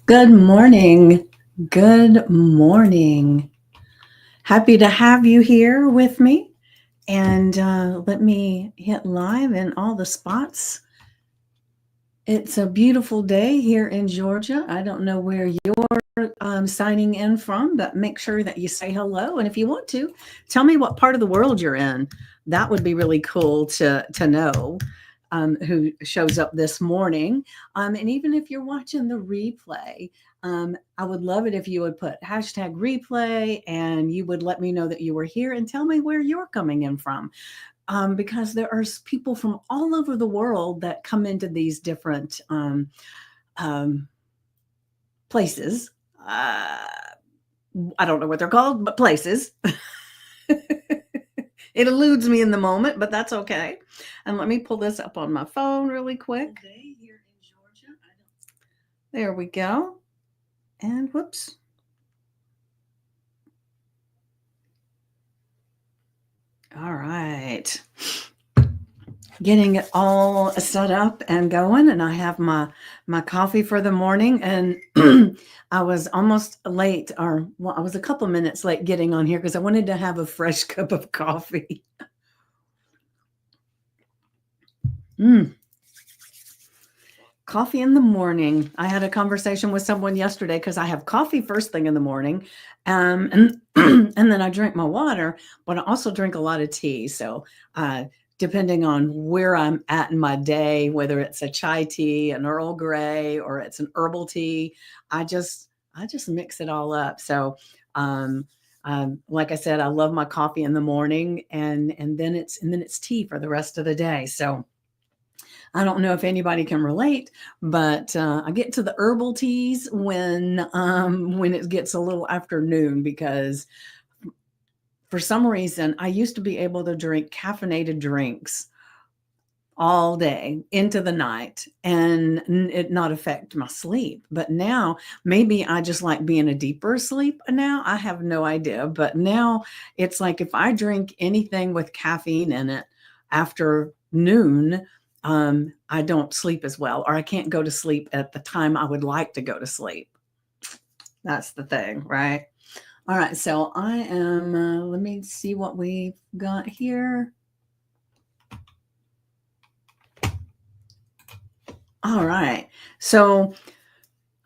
Good morning. Good morning. Happy to have you here with me. And let me hit live in all the spots. It's a beautiful day here in Georgia. I don't know where you're signing in from, but make sure that you say hello. And if you want to, tell me what part of the world you're in. That would be really cool to know. Who shows up this morning. And even if you're watching the replay, I would love it if you would put hashtag replay and you would let me know that you were here and tell me where you're coming in from. Because there are people from all over the world that come into these different um, places. I don't know what they're called, but places. It eludes me in the moment, but that's okay. And let me pull this up on my phone really quick. Day here in Georgia. There we go. And whoops. All right. Getting it all set up and going, and I have my coffee for the morning, and I was almost late, or well, I was a couple minutes late getting on here because I wanted to have a fresh cup of coffee. Coffee in the morning. I had a conversation with someone yesterday because I have coffee first thing in the morning, and and then I drink my water, but I also drink a lot of tea. So depending on where I'm at in my day, whether it's a chai tea, an Earl Grey, or it's an herbal tea, I just mix it all up. So like I said, I love my coffee in the morning, and then it's tea for the rest of the day. So I don't know if anybody can relate, but I get to the herbal teas when it gets a little afternoon, because for some reason I used to be able to drink caffeinated drinks all day into the night and it not affect my sleep. But now maybe I just like being a deeper sleep now. I have no idea. But now it's like if I drink anything with caffeine in it after noon, I don't sleep as well, or I can't go to sleep at the time I would like to go to sleep. That's the thing, right? All right, so I am, let me see what we've got here. All right, so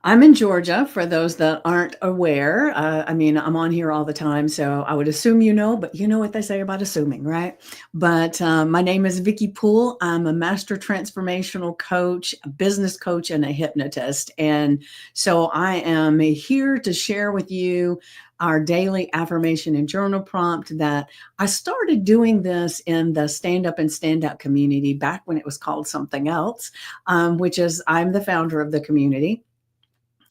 I'm in Georgia, for those that aren't aware. I mean, I'm on here all the time, so I would assume you know, but you know what they say about assuming, right? But my name is Vicki Poole. I'm a master transformational coach, a business coach, and a hypnotist. And so I am here to share with you our daily affirmation and journal prompt. That I started doing this in the Stand Up and Stand Out community back when it was called something else, which is I'm the founder of the community.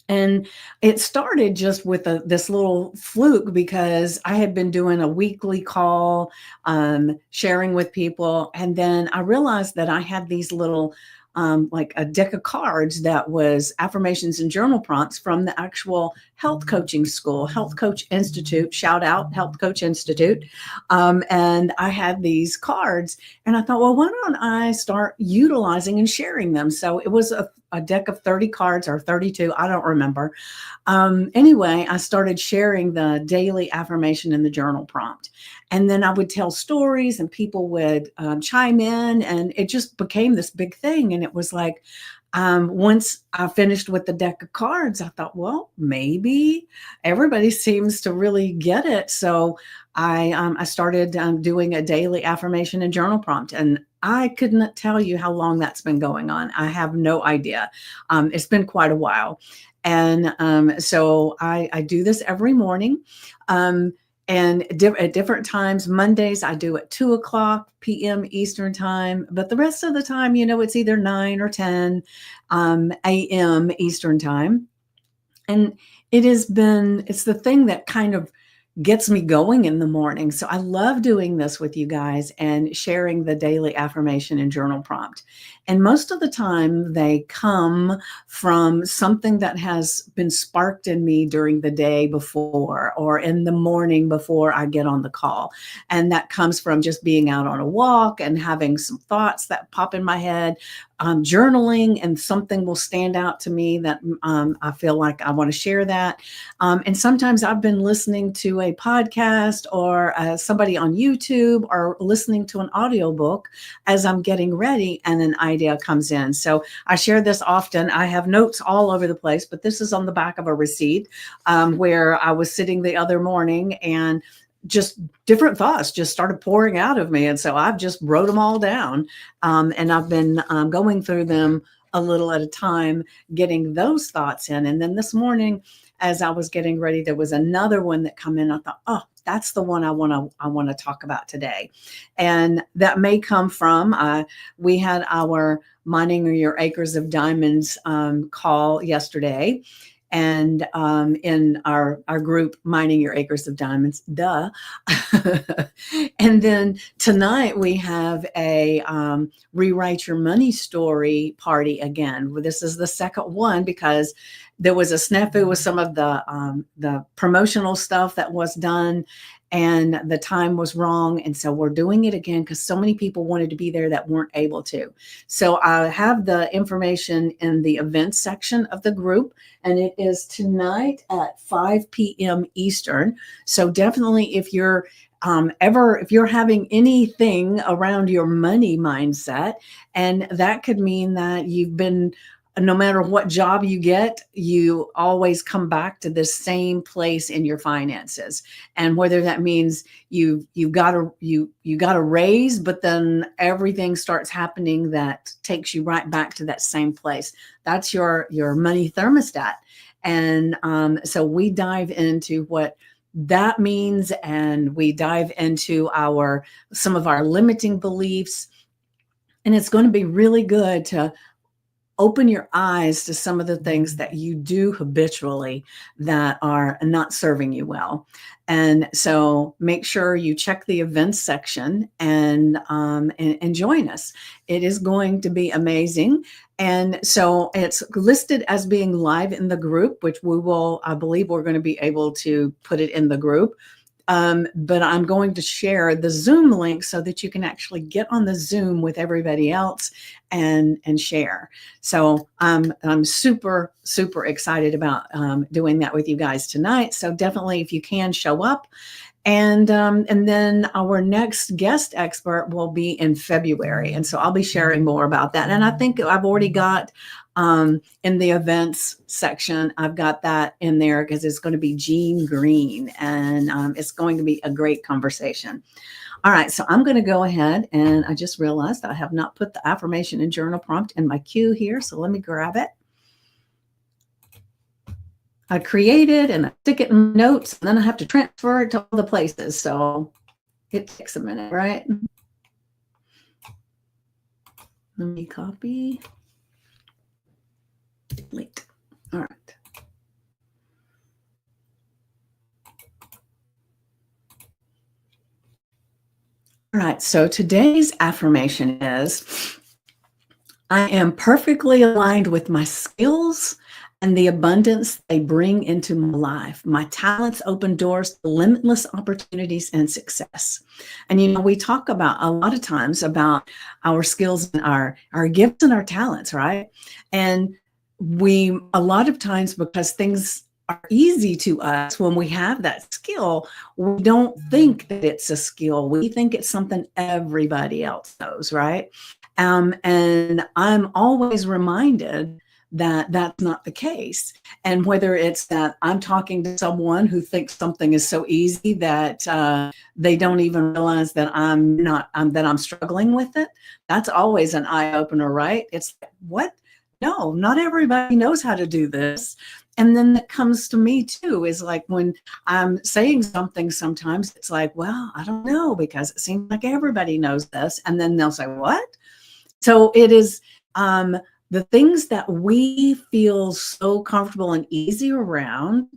And it started just with this little fluke, because I had been doing a weekly call, sharing with people. And then I realized that I had these little, like a deck of cards that was affirmations and journal prompts from the actual health coaching school, Health Coach Institute, shout out Health Coach Institute. And I had these cards and I thought, well, why don't I start utilizing and sharing them? So it was a deck of 30 cards, or 32, I don't remember. Anyway, I started sharing the daily affirmation in the journal prompt. And then I would tell stories and people would chime in, and it just became this big thing. And it was like, once I finished with the deck of cards, I thought, well, maybe everybody seems to really get it. So I started doing a daily affirmation and journal prompt, and I couldn't tell you how long that's been going on. I have no idea. It's been quite a while. And so I do this every morning. And at different times. Mondays, I do at 2:00 p.m. Eastern time, but the rest of the time, it's either 9 or 10 a.m. Eastern time. And it's the thing that kind of gets me going in the morning. So I love doing this with you guys and sharing the daily affirmation and journal prompt. And most of the time they come from something that has been sparked in me during the day before, or in the morning before I get on the call. And that comes from just being out on a walk and having some thoughts that pop in my head. journaling and something will stand out to me that I feel like I want to share that. And sometimes I've been listening to a podcast or somebody on YouTube or listening to an audiobook as I'm getting ready and an idea comes in. So I share this often. I have notes all over the place, but this is on the back of a receipt where I was sitting the other morning and just different thoughts just started pouring out of me. And so I've just wrote them all down. And I've been going through them a little at a time, getting those thoughts in. And then this morning, as I was getting ready, there was another one that come in. I thought, oh, that's the one I want to talk about today. And that may come from, we had our Mining Your Acres of Diamonds call yesterday. And in our group, Mining Your Acres of Diamonds, duh. And then tonight we have a Rewrite Your Money Story party again. This is the second one because there was a snafu with some of the promotional stuff that was done and the time was wrong. And so we're doing it again because so many people wanted to be there that weren't able to. So I have the information in the events section of the group, and it is tonight at 5 p.m. Eastern. So definitely if you're if you're having anything around your money mindset, and that could mean that you've been, no matter what job you get, you always come back to the same place in your finances. And whether that means you got a raise, but then everything starts happening that takes you right back to that same place. That's your money thermostat. And so we dive into what that means, and we dive into some of our limiting beliefs. And it's going to be really good to open your eyes to some of the things that you do habitually that are not serving you well. And so make sure you check the events section and join us. It is going to be amazing. And so it's listed as being live in the group, which I believe we're going to be able to put it in the group. But I'm going to share the Zoom link so that you can actually get on the Zoom with everybody else and share. So I'm super, super excited about doing that with you guys tonight. So definitely, if you can, show up. And then our next guest expert will be in February. And so I'll be sharing more about that. And I think I've already got in the events section, I've got that in there because it's going to be Jean Green, and it's going to be a great conversation. All right, so I'm going to go ahead, and I just realized I have not put the affirmation and journal prompt in my queue here, so let me grab it. I create it and I stick it in notes, and then I have to transfer it to all the places, so it takes a minute, right? Let me copy. Delete. All right. All right, so today's affirmation is, I am perfectly aligned with my skills and the abundance they bring into my life. My talents open doors to limitless opportunities and success. And, we talk about a lot of times about our skills and our gifts and our talents, right? And a lot of times, because things are easy to us when we have that skill, we don't think that it's a skill. We think it's something everybody else knows, right? And I'm always reminded that that's not the case. And whether it's that I'm talking to someone who thinks something is so easy that they don't even realize that I'm struggling with it, that's always an eye opener, right? It's like, what? No, not everybody knows how to do this. And then that comes to me too, is like when I'm saying something, sometimes it's like, well, I don't know, because it seems like everybody knows this. And then they'll say, what? So it is the things that we feel so comfortable and easy around,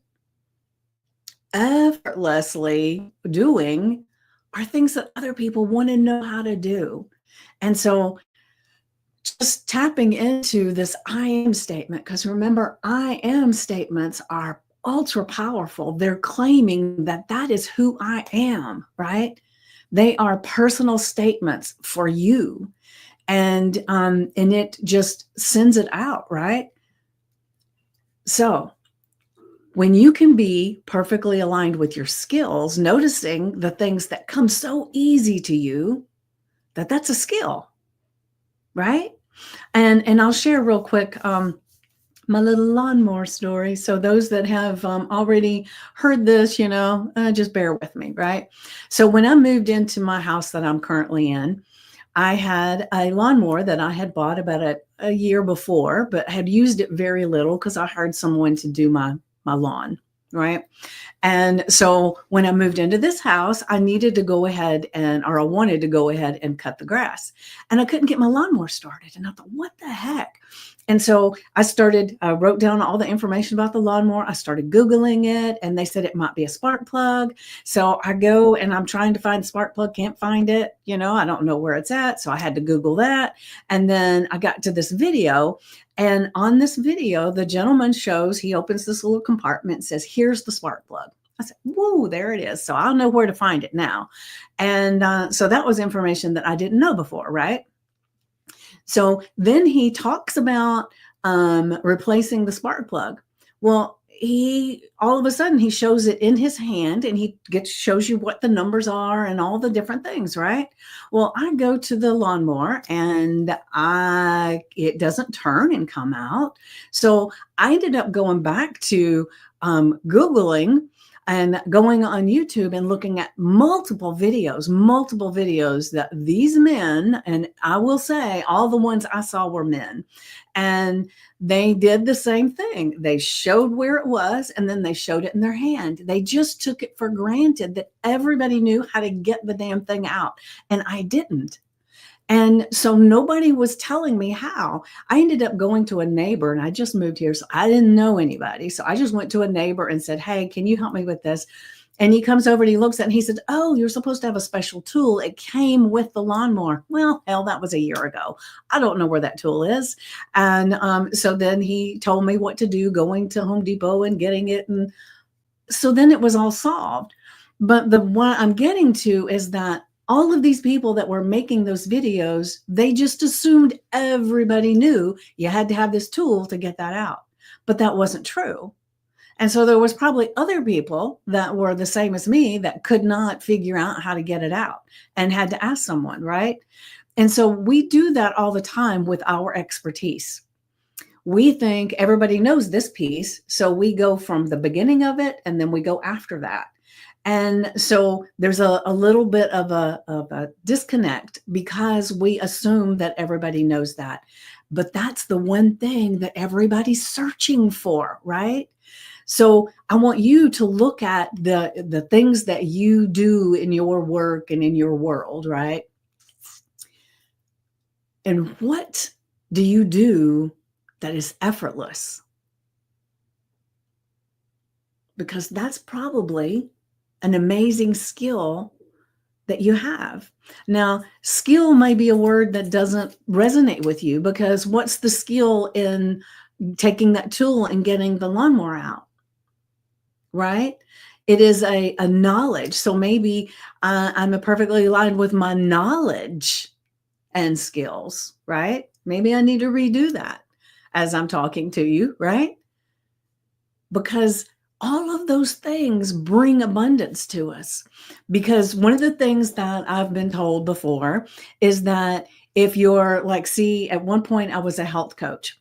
effortlessly doing, are things that other people want to know how to do. And so just tapping into this I am statement, because remember, I am statements are ultra powerful. They're claiming that that is who I am, right? They are personal statements for you. and it just sends it out, right? So when you can be perfectly aligned with your skills, noticing the things that come so easy to you, that's a skill, right? And I'll share real quick my little lawnmower story. So those that have already heard this, just bear with me, right? So when I moved into my house that I'm currently in, I had a lawnmower that I had bought about a year before, but had used it very little because I hired someone to do my lawn, right? And so when I moved into this house, I needed to go ahead or I wanted to go ahead and cut the grass. And I couldn't get my lawnmower started. And I thought, what the heck? And so I wrote down all the information about the lawnmower. I started Googling it, and they said it might be a spark plug. So I go and I'm trying to find the spark plug, can't find it. I don't know where it's at. So I had to Google that. And then I got to this video. And on this video, the gentleman he opens this little compartment and says, here's the spark plug. I said, whoa, there it is. So I'll know where to find it now. And so that was information that I didn't know before, right? So then he talks about replacing the spark plug. Well, all of a sudden he shows it in his hand and he shows you what the numbers are and all the different things, right? Well, I go to the lawnmower and it doesn't turn and come out. So I ended up going back to Googling and going on YouTube and looking at multiple videos that these men, and I will say all the ones I saw were men, and they did the same thing. They showed where it was and then they showed it in their hand. They just took it for granted that everybody knew how to get the damn thing out, and I didn't. And so nobody was telling me how. I ended up going to a neighbor, and I just moved here, so I didn't know anybody. So I just went to a neighbor and said, hey, can you help me with this? And he comes over and he looks at it and he said, oh, you're supposed to have a special tool. It came with the lawnmower. Well, hell, that was a year ago. I don't know where that tool is. And so then he told me what to do, going to Home Depot and getting it. And so then it was all solved. But the one I'm getting to is that all of these people that were making those videos, they just assumed everybody knew you had to have this tool to get that out. But that wasn't true. And so there was probably other people that were the same as me that could not figure out how to get it out and had to ask someone, right? And so we do that all the time with our expertise. We think everybody knows this piece, so we go from the beginning of it and then we go after that. And so there's a little bit of a disconnect because we assume that everybody knows that. But that's the one thing that everybody's searching for, right? So I want you to look at the things that you do in your work and in your world, right? And what do you do that is effortless? Because that's probably an amazing skill that you have. Now, skill may be a word that doesn't resonate with you because what's the skill in taking that tool and getting the lawnmower out, right? It is a knowledge. So maybe I'm perfectly aligned with my knowledge and skills, right? Maybe I need to redo that as I'm talking to you, right? Because all of those things bring abundance to us. Because one of the things that I've been told before is that if you're at one point I was a health coach.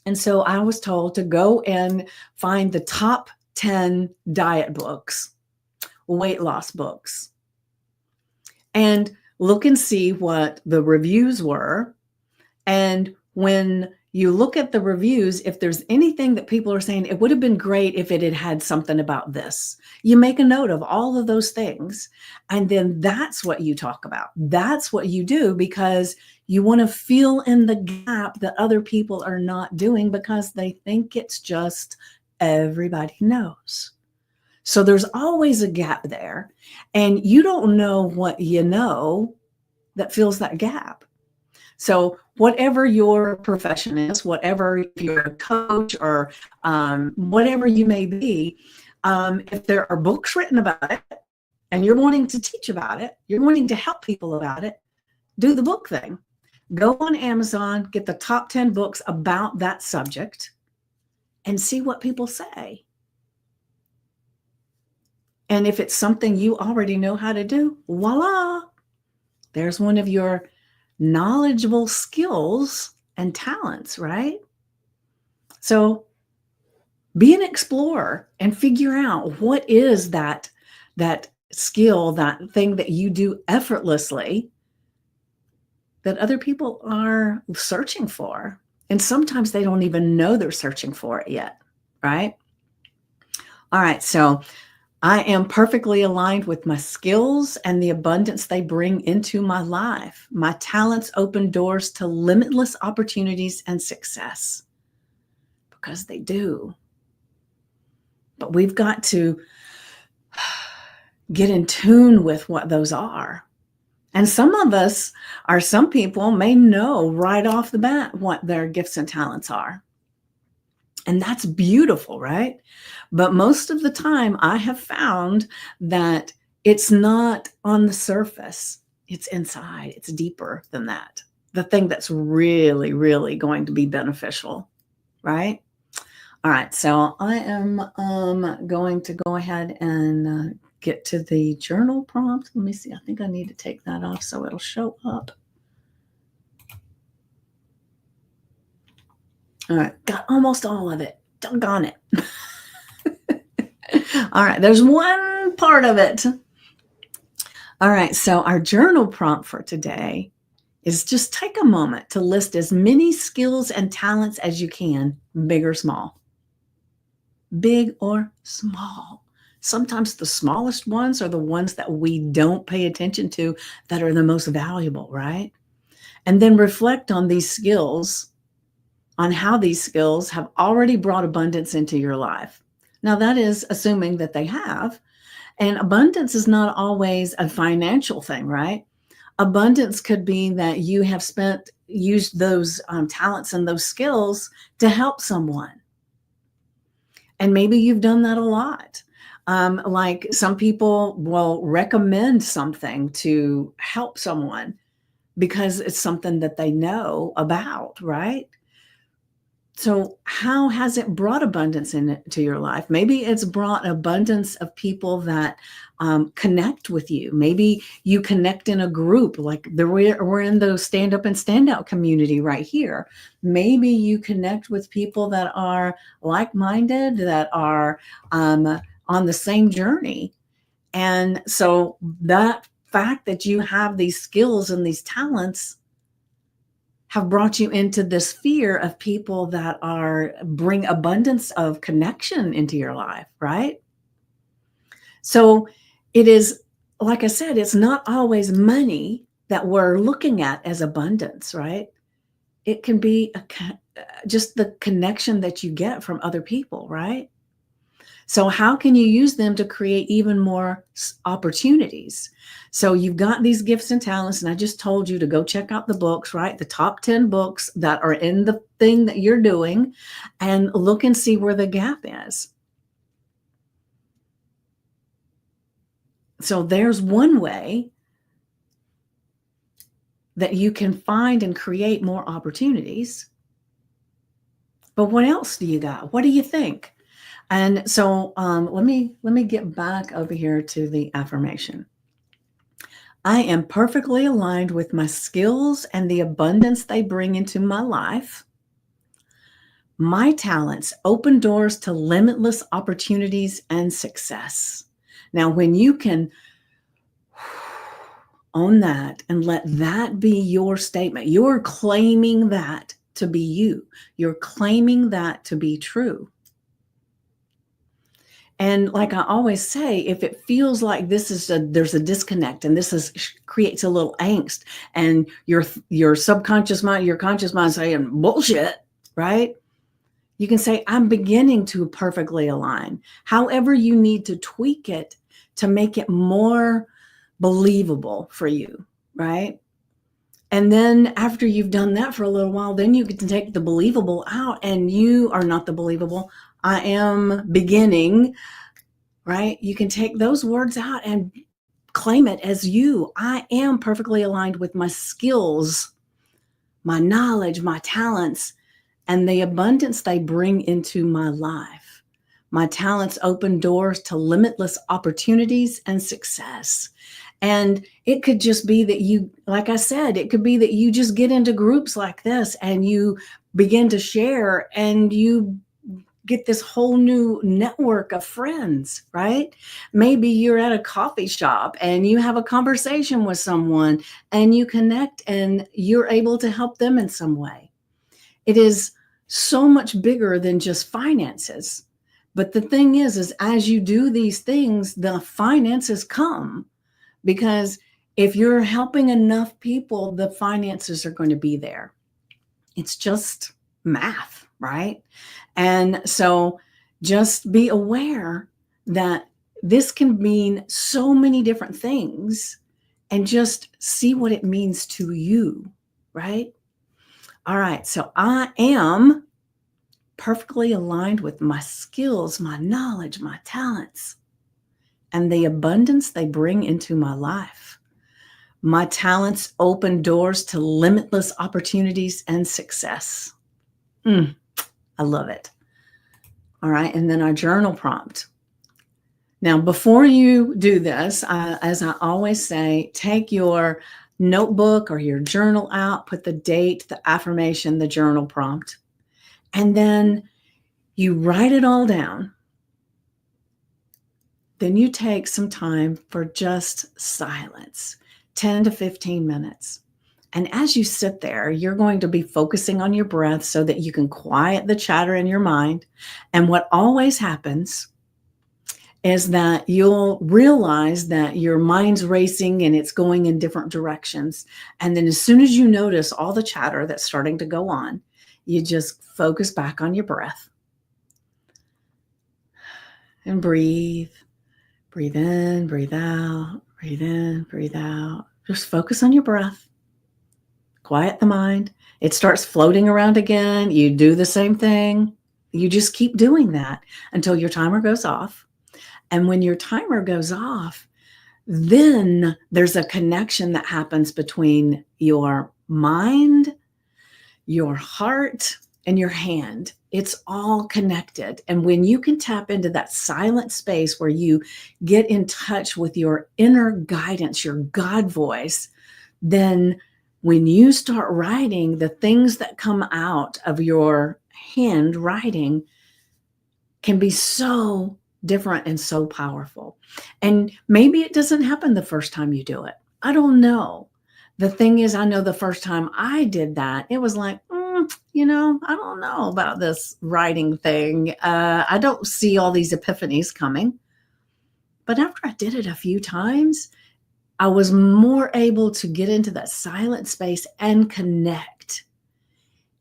And so I was told to go and find the top 10 diet books, weight loss books, and look and see what the reviews were. And when you look at the reviews, if there's anything that people are saying, it would have been great if it had had something about this. You make a note of all of those things. And then that's what you talk about. That's what you do because you want to fill in the gap that other people are not doing because they think it's just everybody knows. So there's always a gap there. And you don't know what you know that fills that gap. So whatever your profession is, whatever, if you're a coach or whatever you may be, if there are books written about it and you're wanting to teach about it, you're wanting to help people about it, do the book thing. Go on Amazon, get the top 10 books about that subject, and see what people say. And if it's something you already know how to do, voila, there's one of your knowledgeable skills and talents, right? So be an explorer and figure out what is that skill, that thing that you do effortlessly that other people are searching for. And sometimes they don't even know they're searching for it yet, right? All right, so I am perfectly aligned with my skills and the abundance they bring into my life. My talents open doors to limitless opportunities and success, because they do. But we've got to get in tune with what those are. And some of us, or some people, may know right off the bat what their gifts and talents are. And that's beautiful, right? But most of the time, I have found that it's not on the surface, it's inside, it's deeper than that. The thing that's really, really going to be beneficial, right? All right, so I am going to go ahead and get to the journal prompt. Let me see. I think I need to take that off so it'll show up. All right, got almost all of it. Doggone it. All right, there's one part of it. All right, so our journal prompt for today is just take a moment to list as many skills and talents as you can, big or small. Big or small. Sometimes the smallest ones are the ones that we don't pay attention to that are the most valuable, right? And then reflect on these skills, on how these skills have already brought abundance into your life. Now, that is assuming that they have. And abundance is not always a financial thing, right? Abundance could be that you have used those talents and those skills to help someone. And maybe you've done that a lot. Like some people will recommend something to help someone because it's something that they know about, right? So how has it brought abundance into your life? Maybe it's brought abundance of people that connect with you. Maybe you connect in a group, like we're in the stand up and stand out community right here. Maybe you connect with people that are like-minded, that are on the same journey. And so that fact that you have these skills and these talents have brought you into this sphere of people that bring abundance of connection into your life, right? So it is, like I said, it's not always money that we're looking at as abundance, right? It can be just the connection that you get from other people, right? So how can you use them to create even more opportunities? So you've got these gifts and talents, and I just told you to go check out the books, right? The top 10 books that are in the thing that you're doing, and look and see where the gap is. So there's one way that you can find and create more opportunities. But what else do you got? What do you think? And so let me get back over here to the affirmation. I am perfectly aligned with my skills and the abundance they bring into my life. My talents open doors to limitless opportunities and success. Now, when you can own that and let that be your statement, you're claiming that to be you. You're claiming that to be true. And like I always say, if it feels like there's a disconnect and creates a little angst, and your subconscious mind, your conscious mind saying bullshit, right? You can say, I'm beginning to perfectly align. However, you need to tweak it to make it more believable for you, right? And then after you've done that for a little while, then you get to take the believable out, and you are not the believable. I am beginning, right? You can take those words out and claim it as you. I am perfectly aligned with my skills my knowledge, my talents, and the abundance they bring into my life. My talents open doors to limitless opportunities and success. And it could just be that you, like I said, it could be that you just get into groups like this and you begin to share and you get this whole new network of friends, right? Maybe you're at a coffee shop and you have a conversation with someone and you connect and you're able to help them in some way. It is so much bigger than just finances. But the thing is as you do these things, the finances come because if you're helping enough people, the finances are going to be there. It's just math, right? And so just be aware that this can mean so many different things and just see what it means to you, right? All right. So I am perfectly aligned with my skills, my knowledge, my talents, and the abundance they bring into my life. My talents open doors to limitless opportunities and success. I love it. All right. And then our journal prompt. Now, before you do this, as I always say, take your notebook or your journal out, put the date, the affirmation, the journal prompt, and then you write it all down. Then you take some time for just silence, 10 to 15 minutes. And as you sit there, you're going to be focusing on your breath so that you can quiet the chatter in your mind. And what always happens is that you'll realize that your mind's racing and it's going in different directions. And then as soon as you notice all the chatter that's starting to go on, you just focus back on your breath and breathe. Breathe in, breathe out, breathe in, breathe out. Just focus on your breath. Quiet the mind. It starts floating around again. You do the same thing. You just keep doing that until your timer goes off. And when your timer goes off, then there's a connection that happens between your mind, your heart, and your hand. It's all connected. And when you can tap into that silent space where you get in touch with your inner guidance, your God voice, then when you start writing, the things that come out of your hand writing can be so different and so powerful. And maybe it doesn't happen the first time you do it. I don't know. The thing is, I know the first time I did that, it was like, I don't know about this writing thing. I don't see all these epiphanies coming. But after I did it a few times, I was more able to get into that silent space and connect.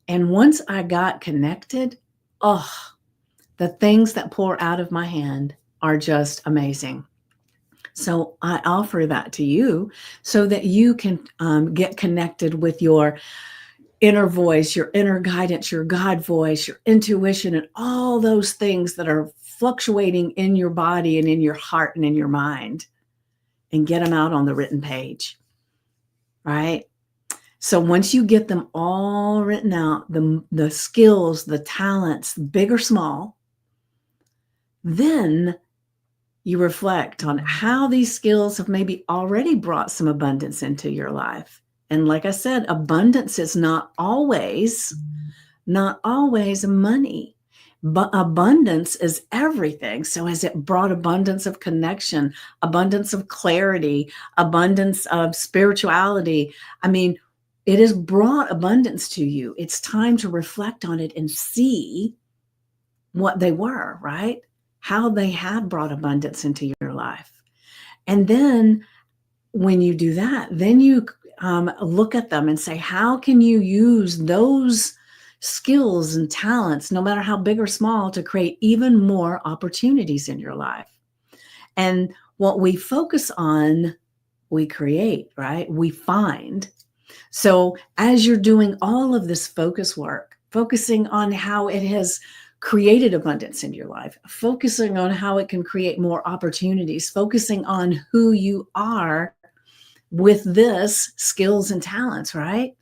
And once I got connected, the things that pour out of my hand are just amazing. So I offer that to you so that you can get connected with your inner voice, your inner guidance, your God voice, your intuition, and all those things that are fluctuating in your body and in your heart and in your mind, and get them out on the written page, right? So once you get them all written out, the skills, the talents, big or small, then you reflect on how these skills have maybe already brought some abundance into your life. And like I said, abundance is not always money, but abundance is everything. So has it brought abundance of connection, abundance of clarity, abundance of spirituality? I mean, it has brought abundance to you. It's time to reflect on it and see what they were, right? How they have brought abundance into your life. And then when you do that, then you look at them and say, how can you use those skills and talents, no matter how big or small, to create even more opportunities in your life? And what we focus on, we create, right? We find. So as you're doing all of this focus work, focusing on how it has created abundance in your life, focusing on how it can create more opportunities, focusing on who you are with this skills and talents, right?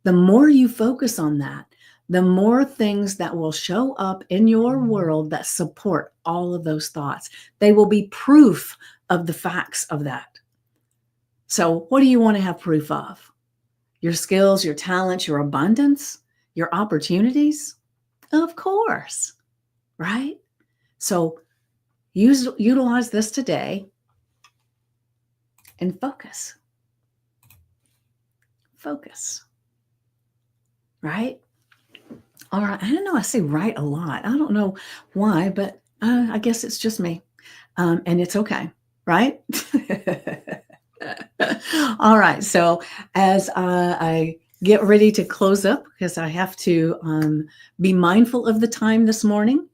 The more you focus on that, the more things that will show up in your world that support all of those thoughts. They will be proof of the facts of that. So, what do you want to have proof of? Your skills, your talents, your abundance, your opportunities? Of course, right? So, utilize this today and focus. Focus, right? All right. I don't know. I say right a lot. I don't know why, but I guess it's just me. And it's okay, right? All right. So as I get ready to close up, because I have to be mindful of the time this morning,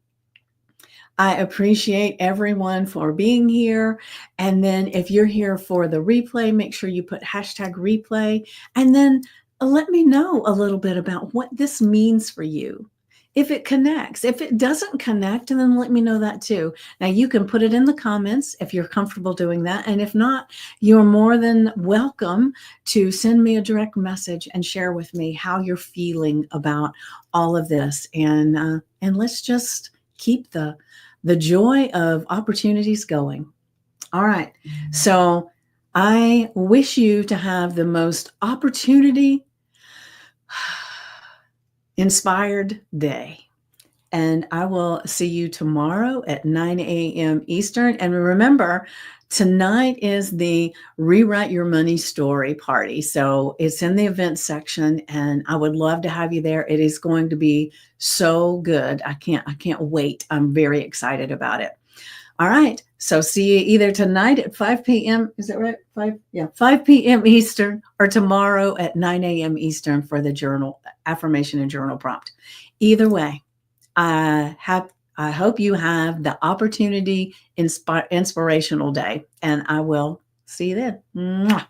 I appreciate everyone for being here. And then if you're here for the replay, make sure you put hashtag replay. And then let me know a little bit about what this means for you. If it connects, if it doesn't connect, and then let me know that too. Now you can put it in the comments if you're comfortable doing that. And if not, you're more than welcome to send me a direct message and share with me how you're feeling about all of this. And let's just keep the joy of opportunities going. All right. So I wish you to have the most opportunity inspired day. And I will see you tomorrow at 9 a.m. Eastern. And remember, tonight is the Rewrite Your Money Story party. So it's in the events section, and I would love to have you there. It is going to be so good. I can't wait. I'm very excited about it. All right. So see you either tonight at 5 p.m. Is that right? 5 p.m. Eastern, or tomorrow at 9 a.m. Eastern for the journal, affirmation and journal prompt. Either way, I hope you have the opportunity, inspirational day, and I will see you then. Mwah.